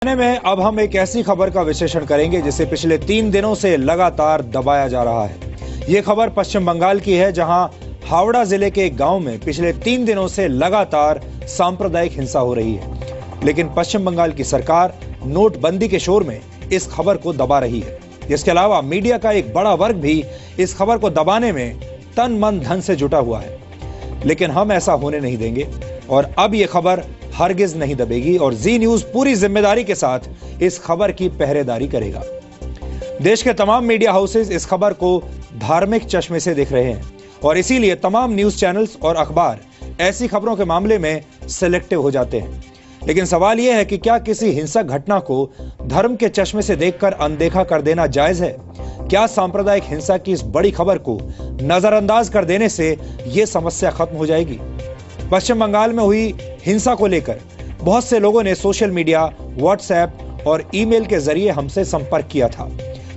ऐसे में अब हम एक ऐसी खबर का विश्लेषण करेंगे जिसे पिछले 3 दिनों से लगातार दबाया जा रहा है। ये खबर पश्चिम बंगाल की है, जहां हावड़ा जिले के एक गांव में पिछले 3 दिनों से लगातार सांप्रदायिक हिंसा हो रही है। लेकिन पश्चिम बंगाल की सरकार नोटबंदी के शोर में इस खबर को दबा रही है। इसके अलावा मीडिया का एक बड़ा वर्ग भी इस खबर को दबाने में तन मन धन से जुटा हुआ है। लेकिन हम ऐसा होने नहीं देंगे और अब यह खबर हरगिज नहीं दबेगी और जी न्यूज पूरी जिम्मेदारी के साथ इस खबर की पहरेदारी करेगा। देश के तमाम मीडिया हाउसेस इस खबर को धार्मिक चश्मे से देख रहे हैं और इसीलिए तमाम न्यूज चैनल्स और अखबार ऐसी खबरों के मामले में सिलेक्टिव हो जाते हैं। लेकिन सवाल यह है कि क्या किसी हिंसक घटना को धर्म के चश्मे से देखकर अनदेखा कर देना जायज है? क्या सांप्रदायिक हिंसा की इस बड़ी खबर को नजरअंदाज कर देने से यह समस्या खत्म हो जाएगी? पश्चिम बंगाल में हुई हिंसा को लेकर बहुत से लोगों ने सोशल मीडिया, व्हाट्सएप और ईमेल के जरिए हमसे संपर्क किया था।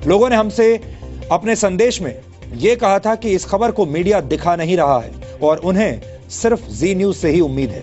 लोगों ने हमसे अपने संदेश में यह कहा था कि इस खबर को मीडिया दिखा नहीं रहा है और उन्हें सिर्फ जी न्यूज से ही उम्मीद है।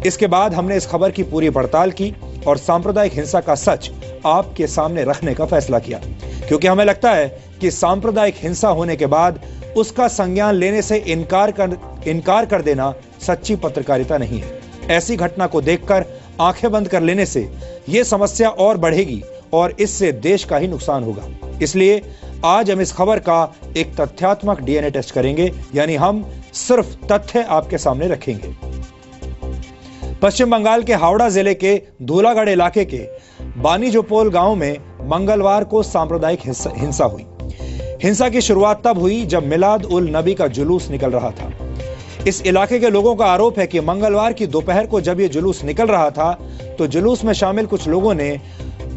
इसके बाद हमने इस खबर की पूरी पड़ताल की और सांप्रदायिक हिंसा का सच आपके सामने रखने का फैसला किया, क्योंकि हमें लगता है कि सांप्रदायिक हिंसा होने के बाद उसका संज्ञान लेने से इनकार कर देना सच्ची पत्रकारिता नहीं है। ऐसी घटना को देखकर आंखें बंद कर लेने से यह समस्या और बढ़ेगी और इससे देश का ही नुकसान होगा। इसलिए आज हम इस खबर का एक तथ्यात्मक डीएनए टेस्ट करेंगे, यानी हम सिर्फ तथ्य आपके सामने रखेंगे। पश्चिम बंगाल के हावड़ा जिले के धूलागढ़ इलाके के बानीजोपोल गांव में मंगलवार को सांप्रदायिक हिंसा हुई। हिंसा की शुरुआत तब हुई जब मिलाद उल नबी का जुलूस निकल रहा था। इस इलाके के लोगों का आरोप है कि मंगलवार की दोपहर को जब यह जुलूस निकल रहा था तो जुलूस में शामिल कुछ लोगों ने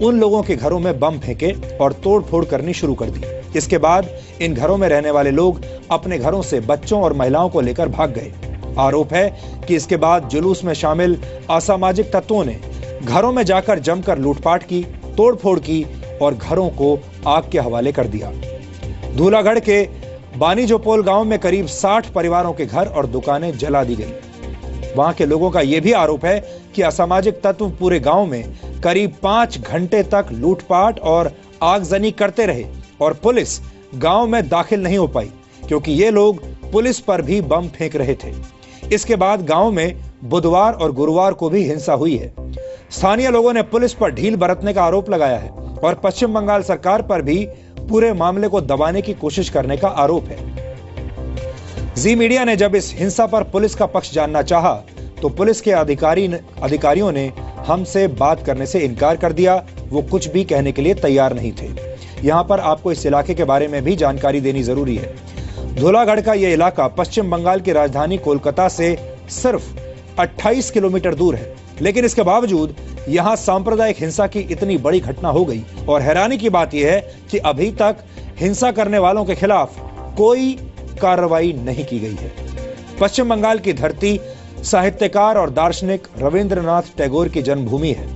उन लोगों के घरों में बम फेंके और तोड़फोड़ करनी शुरू कर दी। इसके बाद इन घरों में रहने वाले लोग अपने घरों से बच्चों और महिलाओं को लेकर भाग गए। आरोप है कि इसके बाद जुलूस में शामिल असामाजिक तत्वों ने घरों में जाकर जमकर लूटपाट की, तोड़फोड़ की और घरों को आग के हवाले कर दिया। धूलागढ़ के बानीजोपोल गांव में करीब 60 परिवारों के घर और दुकानें जला दी गई। वहां के लोगों का यह भी आरोप है कि असामाजिक तत्व पूरे गांव में करीब 5 घंटे तक लूटपाट और आगजनी करते रहे और पुलिस गांव में दाखिल नहीं हो पाई, क्योंकि ये लोग पुलिस पर भी बम फेंक रहे थे। इसके बाद गांव में बुधवार और गुरुवार को भी हिंसा हुई है। स्थानीय लोगों ने पुलिस पर ढील बरतने का आरोप लगाया है और पश्चिम बंगाल सरकार पर भी पूरे मामले को दबाने की कोशिश करने का आरोप है। जी मीडिया ने जब इस हिंसा पर पुलिस का पक्ष जानना चाहा तो पुलिस के अधिकारियों ने हमसे बात करने से इनकार कर दिया। वो कुछ भी कहने के लिए तैयार नहीं थे। यहां पर आपको इस इलाके के बारे में भी जानकारी देनी जरूरी है। धूलागढ़ का यह इलाका पश्चिम बंगाल की राजधानी कोलकाता से सिर्फ 28 किलोमीटर दूर है, लेकिन इसके बावजूद यहां सांप्रदायिक हिंसा की इतनी बड़ी घटना हो गई और हैरानी की बात यह है कि अभी तक हिंसा करने वालों के खिलाफ कोई कार्रवाई नहीं की गई है। पश्चिम बंगाल की धरती साहित्यकार और दार्शनिक रविंद्रनाथ टैगोर की जन्मभूमि है।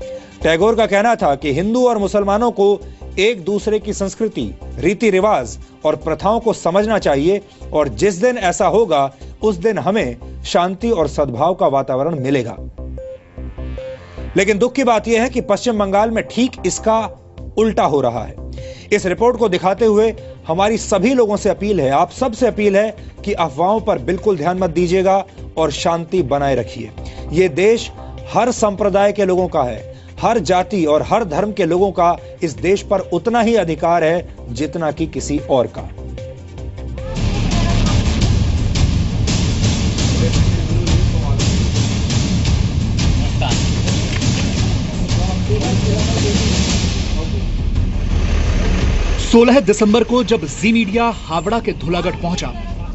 टैगोर का कहना था कि हिंदू और मुसलमानों को एक दूसरे की संस्कृति, रीति रिवाज और प्रथाओं को समझना चाहिए और जिस दिन ऐसा होगा उस दिन हमें शांति और सद्भाव का वातावरण मिलेगा। लेकिन दुख की बात यह है कि पश्चिम बंगाल में ठीक इसका उल्टा हो रहा है। इस रिपोर्ट को दिखाते हुए हमारी सभी लोगों से अपील है, आप सबसे अपील है कि अफवाहों पर बिल्कुल ध्यान मत दीजिएगा और शांति बनाए रखिए। यह देश हर संप्रदाय के लोगों का है, हर जाति और हर धर्म के लोगों का इस देश पर उतना ही अधिकार है जितना कि किसी और का। सोलह दिसंबर को जब जी मीडिया हावड़ा के धूलागढ़ पहुंचा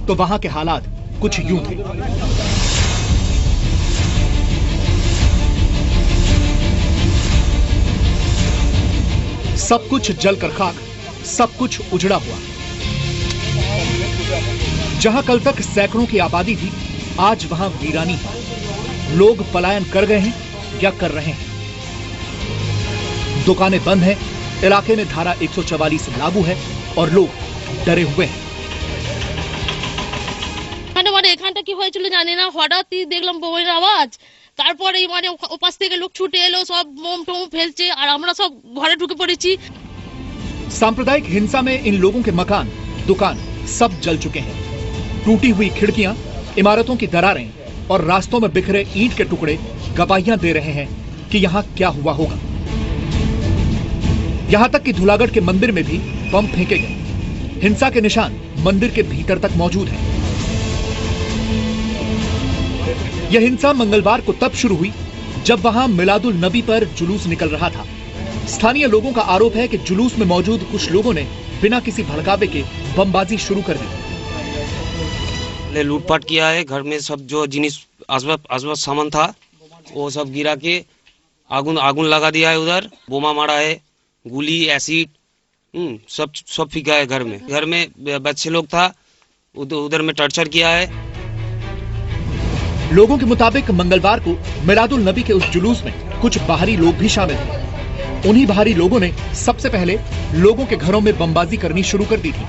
तो वहां के हालात कुछ यूं थे। सब कुछ जलकर खाक, सब कुछ उजड़ा हुआ। जहां कल तक सैकड़ों की आबादी थी, आज वहां वीरानी है। लोग पलायन कर गए हैं या कर रहे हैं। दुकानें बंद हैं, इलाके में धारा 144 लागू है और लोग डरे हुए हैं। মানে এখানটা কি হয়েছিল জানি না, হঠাৎই দেখলাম বোমের আওয়াজ। তারপরে মানে ওপাশ থেকে লোক ছুটে এলো, সব মোম টোম ফেলছে আর আমরা সব ঘরে ঢুকে পড়েছি। सांप्रदायिक हिंसा में इन लोगों के मकान, दुकान सब जल चुके हैं। टूटी हुई खिड़कियां, इमारतों की दरारें और रास्तों में बिखरे ईंट के टुकड़े गवाहियां दे रहे हैं कि यहां क्या हुआ होगा। यहां तक कि धुलागढ़ के मंदिर में भी बम फेंके गए। हिंसा के निशान मंदिर के भीतर तक मौजूद हैं। यह हिंसा मंगलवार को तब शुरू हुई जब वहां मिलादुल नबी पर जुलूस निकल रहा था। स्थानीय लोगों का आरोप है कि जुलूस में मौजूद कुछ लोगों ने बिना किसी भड़कावे के बमबाजी शुरू कर दी। लूटपाट किया है, घर में सब जो जिनिस असबाब सामान था वो सब गिरा के आगुन लगा दिया है। उधर बोमा मारा है, गोली एसिड सब फीका है। घर में बच्चे लोग था, उधर में टॉर्चर किया है। लोगों के मुताबिक मंगलवार को मिलादुल नबी के उस जुलूस में कुछ बाहरी लोग भी शामिल थे। उन्हीं बाहरी लोगों ने सबसे पहले लोगों के घरों में बमबाजी करनी शुरू कर दी थी।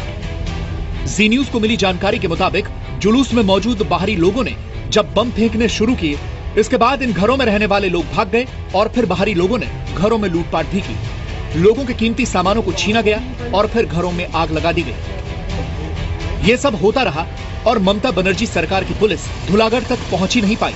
जी न्यूज को मिली जानकारी के मुताबिक जुलूस में मौजूद बाहरी लोगों ने जब बम फेंकने शुरू किए, इसके बाद इन घरों में रहने वाले लोग भाग गए और फिर बाहरी लोगों ने घरों में लूटपाट भी की। लोगों के कीमती सामानों को छीना गया और फिर घरों में आग लगा दी गई। ये सब होता रहा और ममता बनर्जी सरकार की पुलिस धुलागढ़ तक पहुंच ही नहीं पाई।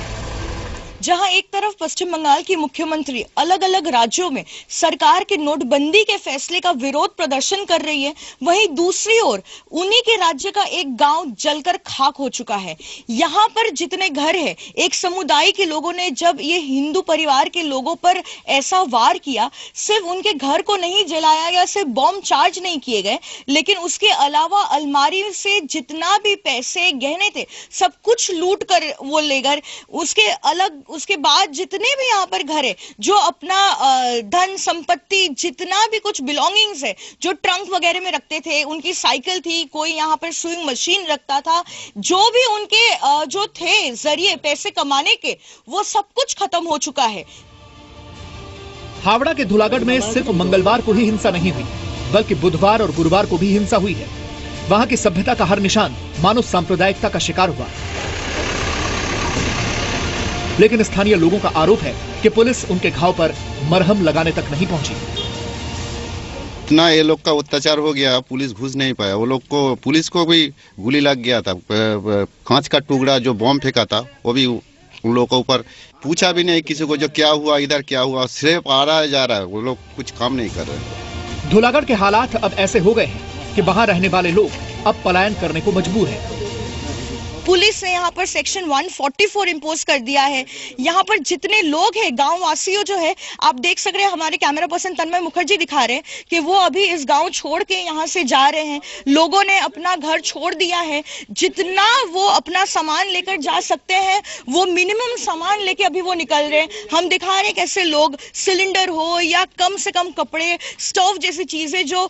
जहां एक तरफ पश्चिम बंगाल की मुख्यमंत्री अलग अलग राज्यों में सरकार के नोटबंदी के फैसले का विरोध प्रदर्शन कर रही है, वहीं दूसरी ओर उन्हीं के राज्य का एक गांव जलकर खाक हो चुका है। यहां पर जितने घर हैं, एक समुदाय के लोगों ने जब ये हिंदू परिवार के लोगों पर ऐसा वार किया, सिर्फ उनके घर को नहीं जलाया या सिर्फ बॉम्ब चार्ज नहीं किए गए, लेकिन उसके अलावा अलमारी से जितना भी पैसे गहने थे सब कुछ लूट कर वो ले गए। उसके बाद जितने भी यहाँ पर घर है, जो अपना धन संपत्ति जितना भी कुछ बिलोंगिंग्स है, जो ट्रंक वगैरह में रखते थे, उनकी साइकिल थी, कोई यहाँ पर स्विंग मशीन रखता था, जो भी उनके जो थे जरिए पैसे कमाने के, वो सब कुछ खत्म हो चुका है। हावड़ा के धुलागढ़ में सिर्फ मंगलवार को ही हिंसा नहीं हुई, बल्कि बुधवार और गुरुवार को भी हिंसा हुई है। वहां की सभ्यता का हर निशान मानव सांप्रदायिकता का शिकार हुआ। लेकिन स्थानीय लोगों का आरोप है कि पुलिस उनके घाव पर मरहम लगाने तक नहीं पहुंची। इतना ये लोग का अत्याचार हो गया, पुलिस घुस नहीं पाया। वो लोग को, पुलिस को भी गोली लग गया था। कांच का टुकड़ा जो बॉम्ब फेंका था वो भी उन लोगों के ऊपर, पूछा भी नहीं किसी को जो क्या हुआ, इधर क्या हुआ, सिर्फ आ रहा है जा रहा है। वो लोग कुछ काम नहीं कर रहे। धुलागढ़ के हालात अब ऐसे हो गए हैं कि वहां रहने वाले लोग अब पलायन करने को मजबूर हैं। पुलिस ने यहाँ पर सेक्शन 144 इम्पोज कर दिया है। यहाँ पर जितने लोग हैं, गांव वासियों जो है, आप देख सक रहे हैं, हमारे कैमरा पर्सन तन्मय मुखर्जी दिखा रहे हैं कि वो अभी इस गांव छोड़ के यहाँ से जा रहे हैं। लोगों ने अपना घर छोड़ दिया है। जितना वो अपना सामान लेकर जा सकते हैं, वो मिनिमम सामान लेके अभी वो निकल रहे हैं। हम दिखा रहे हैं कैसे लोग सिलेंडर हो या कम से कम कपड़े, स्टोव जैसी चीजें जो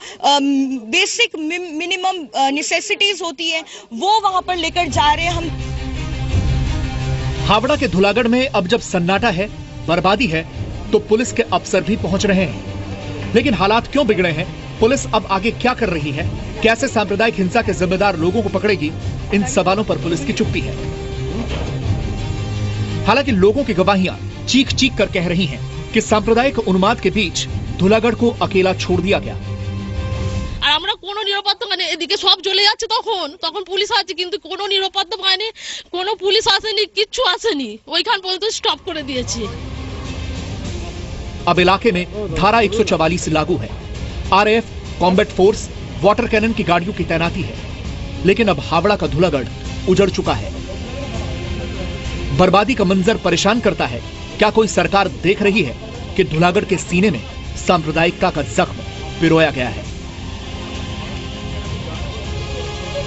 बेसिक मिनिमम नेसेसिटीज होती है, वो वहां पर लेकर जा रहे हैं। हावड़ा के धुलागढ़ में अब जब सन्नाटा है, बर्बादी है, तो पुलिस के अफसर भी पहुंच रहे हैं। लेकिन हालात क्यों बिगड़े हैं, पुलिस अब आगे क्या कर रही है, कैसे सांप्रदायिक हिंसा के जिम्मेदार लोगों को पकड़ेगी, इन सवालों पर पुलिस की चुप्पी है। हालांकि लोगों की गवाहियां चीख चीख कर कह रही हैं कि सांप्रदायिक उन्माद के बीच धुलागढ़ को अकेला छोड़ दिया गया। আর আমরা কোনো নিরাপত্তা মানে এদিকে সব জ্বলে যাচ্ছে, তখন পুলিশ আছে কিন্তু কোনো নিরাপত্তা পায়নি, কোনো পুলিশ আসেনি, কিচ্ছু আসেনি, ওইখান পর্যন্ত স্টপ করে দিয়েছে। अब इलाके में धारा 144 लागू है। RAF, combat force, water cannon की गाड़ियों की तैनाती है। लेकिन अब हावड़ा का धुलागढ़ उजड़ चुका है। बर्बादी का मंजर परेशान करता है। क्या कोई सरकार देख रही है कि धुलागढ़ के सीने में सांप्रदायिकता का जख्म पिरोया गया है?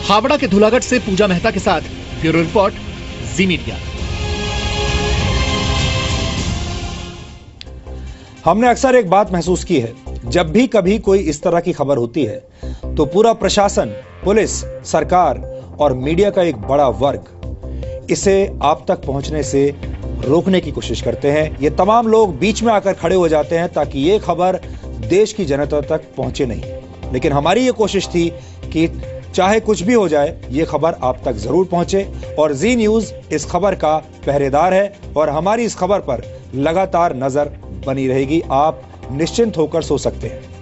हावड़ा के धुलागढ़ से पूजा मेहता के साथ ब्यूरो रिपोर्ट, जी मीडिया। हमने अक्सर एक बात महसूस की है, जब भी कभी कोई इस तरह की खबर होती है तो पूरा प्रशासन, पुलिस, सरकार और मीडिया का एक बड़ा वर्ग इसे आप तक पहुंचने से रोकने की कोशिश करते हैं। ये तमाम लोग बीच में आकर खड़े हो जाते हैं ताकि ये खबर देश की जनता तक पहुंचे नहीं। लेकिन हमारी ये कोशिश थी कि चाहे कुछ भी हो जाए, ये खबर आप तक जरूर पहुंचे और जी न्यूज इस खबर का पहरेदार है और हमारी इस खबर पर लगातार नजर बनी रहेगी। आप निश्चिंत होकर सो सकते हैं।